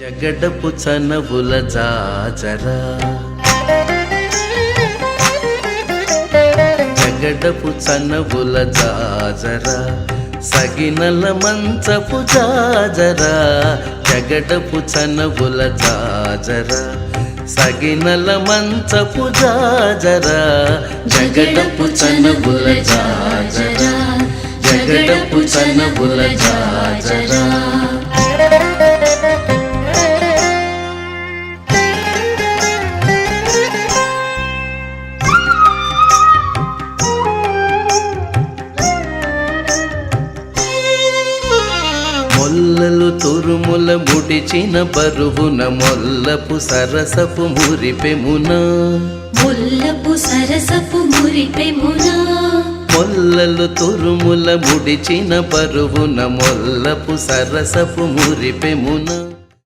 జగడపు చనవుల జాజరా జగడపు చనవుల జాజరా సగినల మంచపు జాజరా జగడపు చనవుల జాజరా సగినల మంచపు జాజరా జగడపు చనవుల జాజరా జగడపు చనవుల జాజరా మొల్లలు తురుముల ముడిచిన బరువున మొల్లపు సరసపు మురిపెమున మొల్లపు సరసపు మురిపెమున మొల్లలు తురుముల ముడిచిన బరువున మొల్లపు సరసపు మురిపెమున